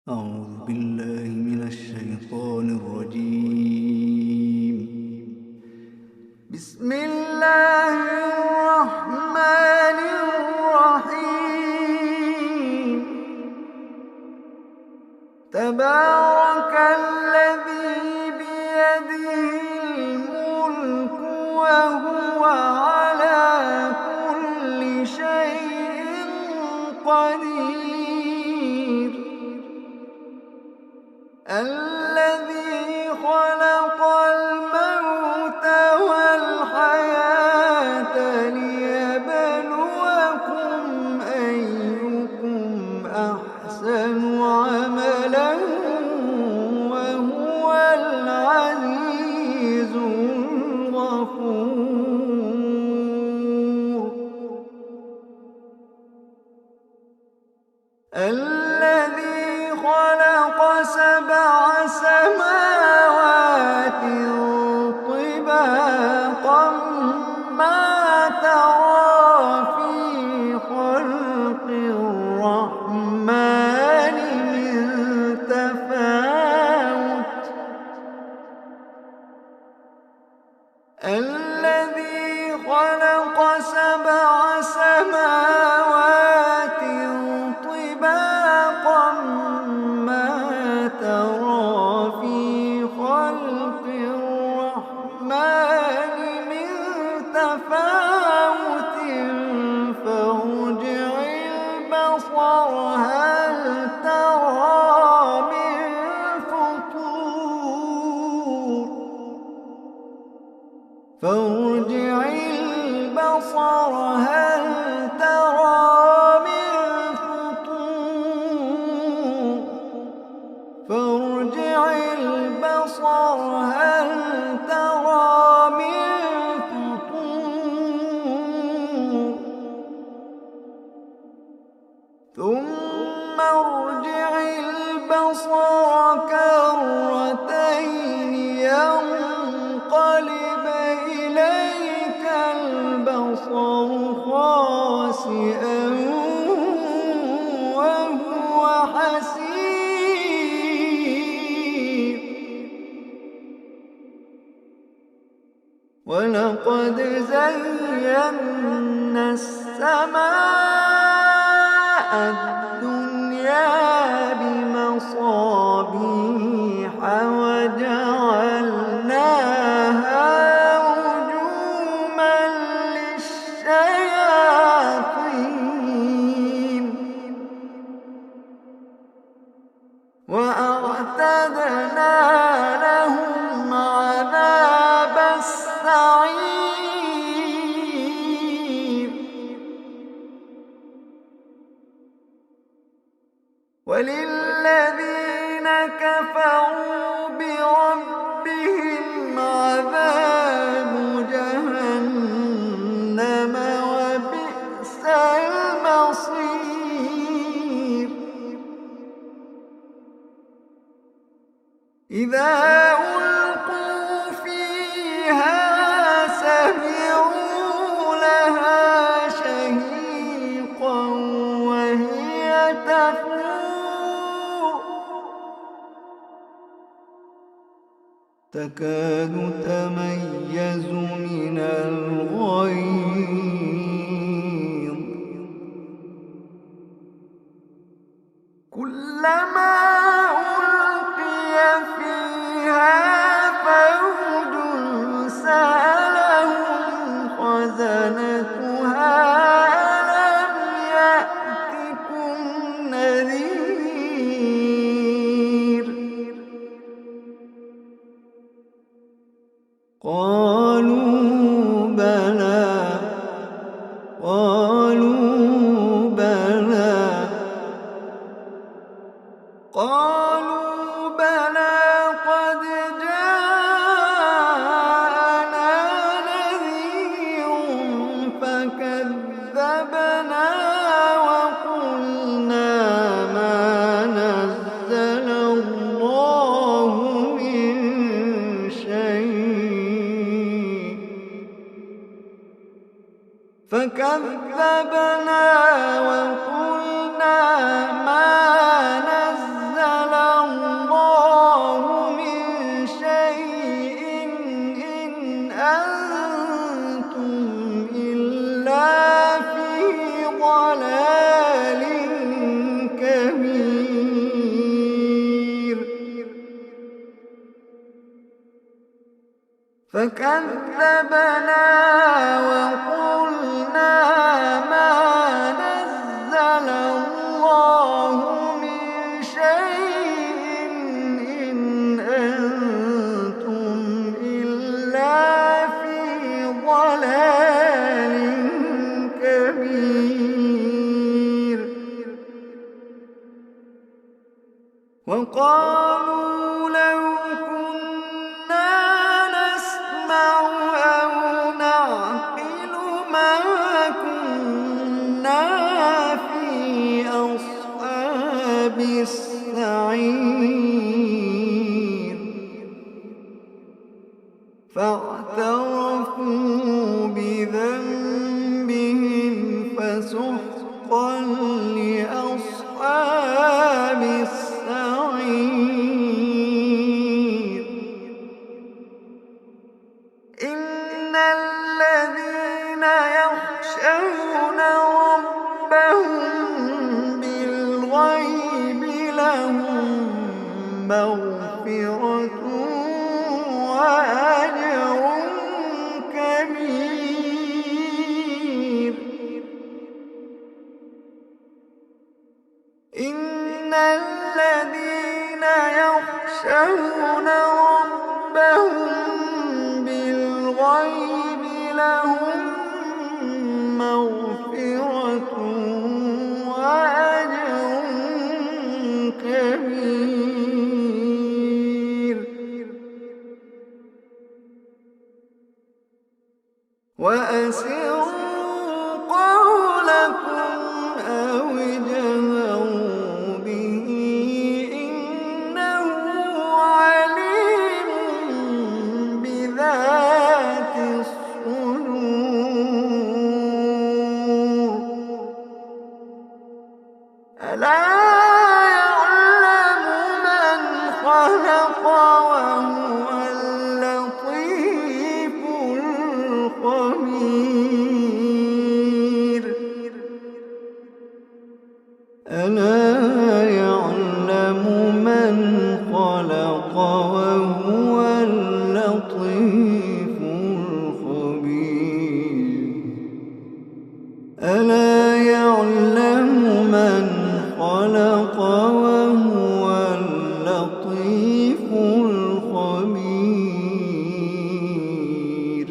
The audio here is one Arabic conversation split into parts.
أعوذ بالله من الشيطان الرجيم. بسم الله الرحمن الرحيم. تبارك الذي بيده الملك وهو على كل شيء قدير. الذي خلق الموت والحياة ليبلوكم أيكم أحسن عملا وهو العزيز الغفور. الذي خلق سبع سماوات طباقا ما ترى في خلق الرحمن من تفاوت. الذي خلق سبع سماوات طباقا ما ترى في خلق الرحمن من تفاوت فارجع البصر هل ترى من فطور. فارجع البصر هل ترى من فطور. فارجع البصر هل ترى من فطور. ثم ارجع البصر كرتين ينقلب إليك البصر خاسئا وهو حسير. ولقد زينا السماء الدنيا بمصابيح وجعلناها رجوما للشياطين وأعتدنا لهم عذاب السعير. وللذين كفروا بربهم عذاب جهنم وبئس المصير. إذا ألقوا فيها سمعوا لها شهيقا وهي تفور تكاد تميز من الغيظ. كلما ألقي فيها فوج سألهم خزنتها ألم يأتكم نذير. قالوا بلى قد جاءنا نذير فكذبنا وقلنا ما نزل الله من شيء. فكذبنا وقلنا ما نزل كبير فكذبنا وقلنا ما نزل الله من شيء إن أنتم إلا في ضلال كبير وقالوا لو كنا نسمع أو نعقل ما كنا في أصحاب السعير فاعترفوا بذنبهم فسحقا لأصحاب السعير إن الذين يخشون ربهم بالغيب لهم مغفرة وأجر كبير إن الذين يخشون ربهم بالغيب لهم مغفرة وأجر كبير وأسروا قولكم أو اجهروا به إنه عليم بذات الصدور ألا يعلم من خلق وهو اللطيف الخبير ألا يعلم من خلق وهو اللطيف الخبير ألا يعلم من خلق وهو اللطيف الخبير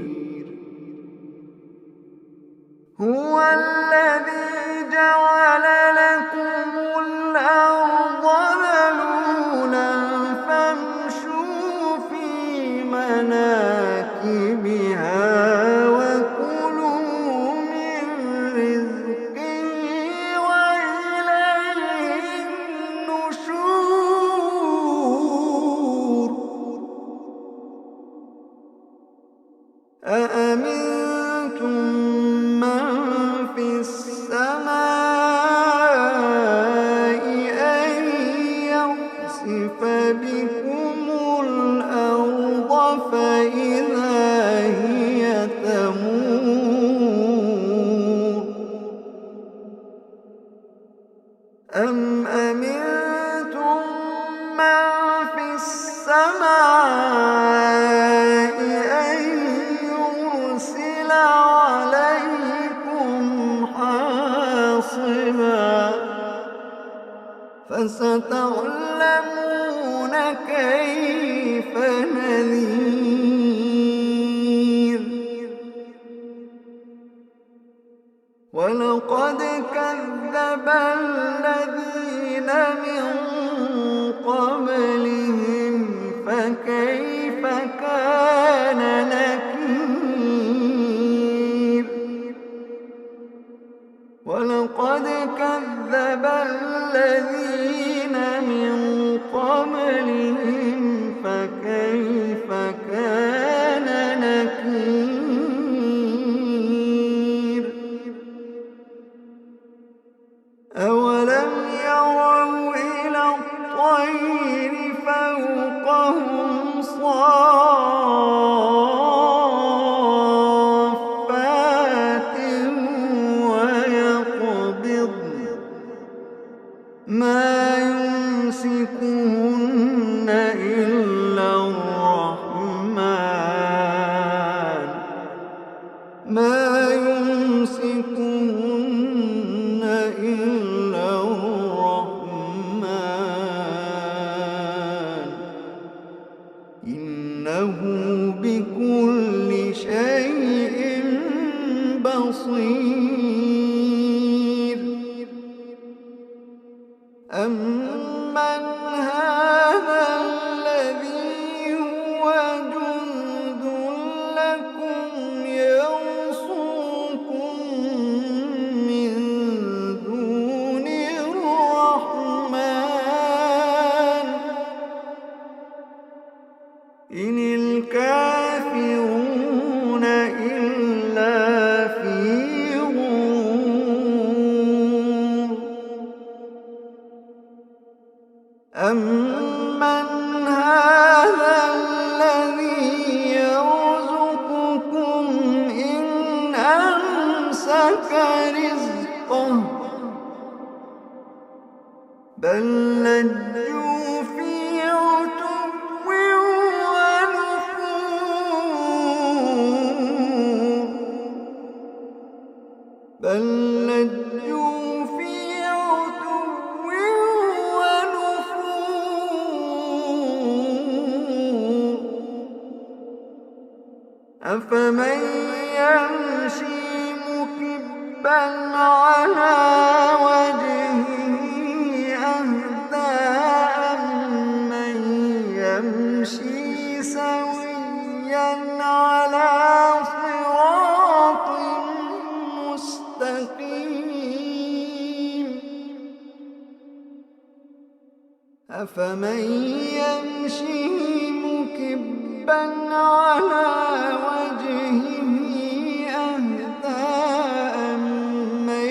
هو الذي جعل لكم الأرض ذلولا فامشوا في مناكبها وكلوا من رزقه وإليه النشور أأمنتم من في السماء أن يخسف بكم الأرض فإذا هي تمور أم أمنتم من في السماء أن يرسل عليكم حاصبا فستعلمون كيف نذير ولقد كذب الذين من قبلهم فكيف كان نكير ولقد كذب الذين من قبلهم فكيف كان نكير أولم يروا إلى الطير فوقهم صافات ويقبضن ما ما يمسكهن إلا الرحمن ما يمسكهن إلا الرحمن إنه بكل شيء بصير أمن هذا الذي هو جند لكم يرصوكم من دون الرحمن إن الكافرون إلا في غرور أمن هذا الذي يرزقكم إن أمسك رزقه بل لجوا في عتو ونفور بل لجوا في عتو ونفور أفمن يمشي مكبا على وجهه أهدى أمن يمشي سويا على صراط مستقيم أفمن يمشي مكبا على وجهه أهدى أمن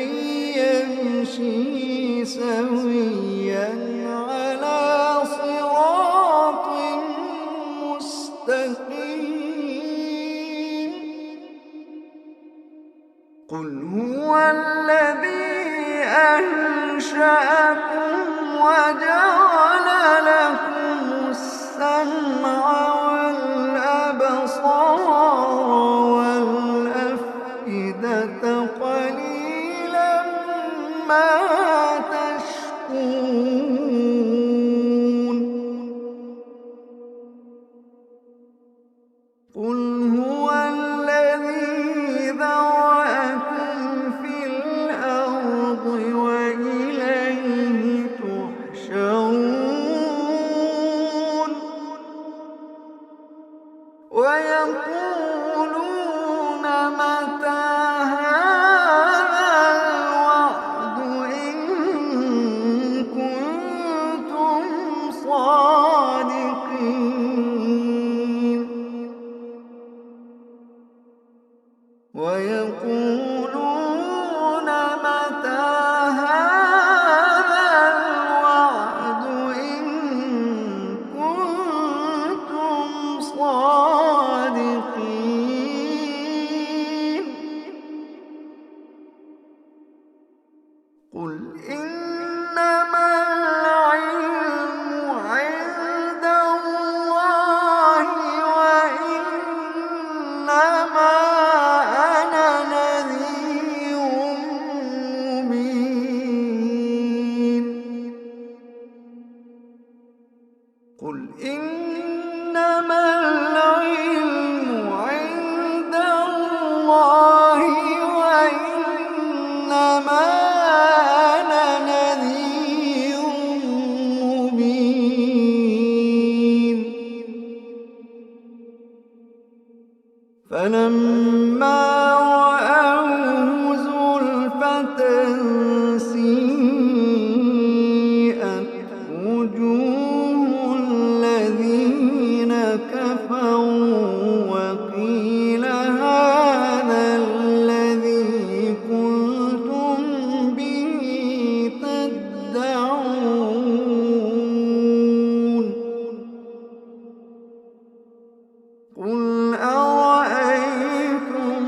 يمشي سويا على صراط مستقيم قل هو الذي أنشأكم وجعل لكم السمع والأبصار والأفئدة قليلا ما تشكرون قل هو الذي ذرأكم في الأرض وإليه تحشرون ويقولون متى هذا الوعد إن كنتم صادقين ويقولون متى هذا الوعد إن كنتم صادقين قل إنما العلم عند الله وإنما أنا نذير مبين قل إنما العلم عند الله وإنما أنا نذير مبين فلما رأوه زلفة سيئت وجوه الذين كفروا وقيل هذا الذي كنتم به تدعون قل أرأيتم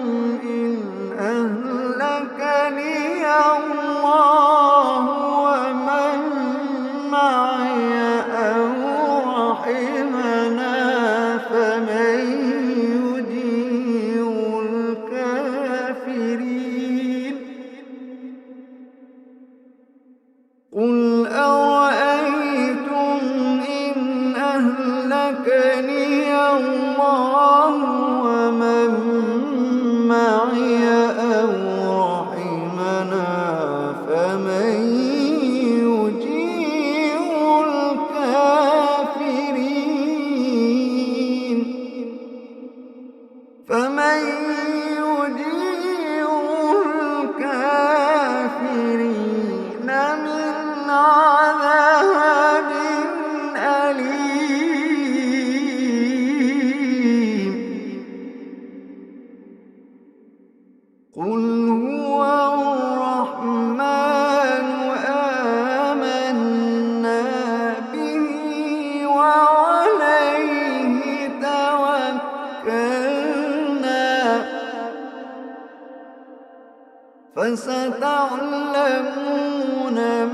فستعلمون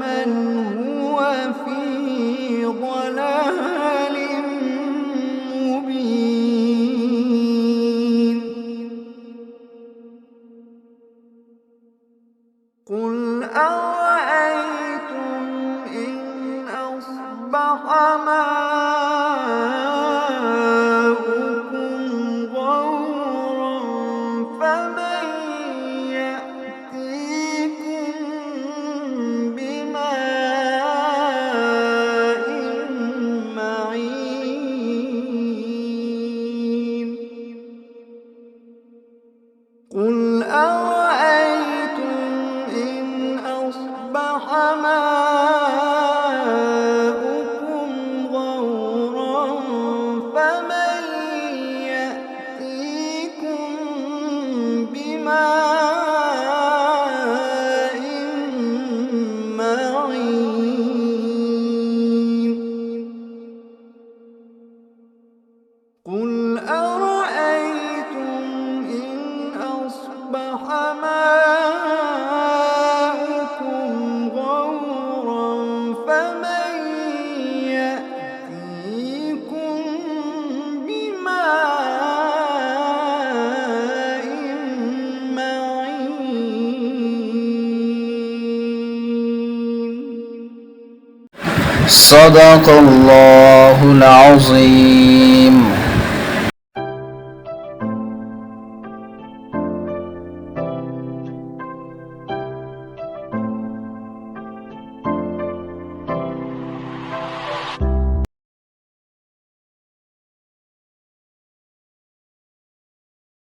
من هو في ضلال مبين. قل أرأيتم إن أصبح ماؤكم غورا فمن يأتيكم بماء معين. قل أرأيتم إن أصبح ماؤكم غورا فمن يأتيكم بماء معين. قل أرأيتم إن أصبح ماؤكم غورا فمن يأتيكم بماء معين. صدق الله العظيم.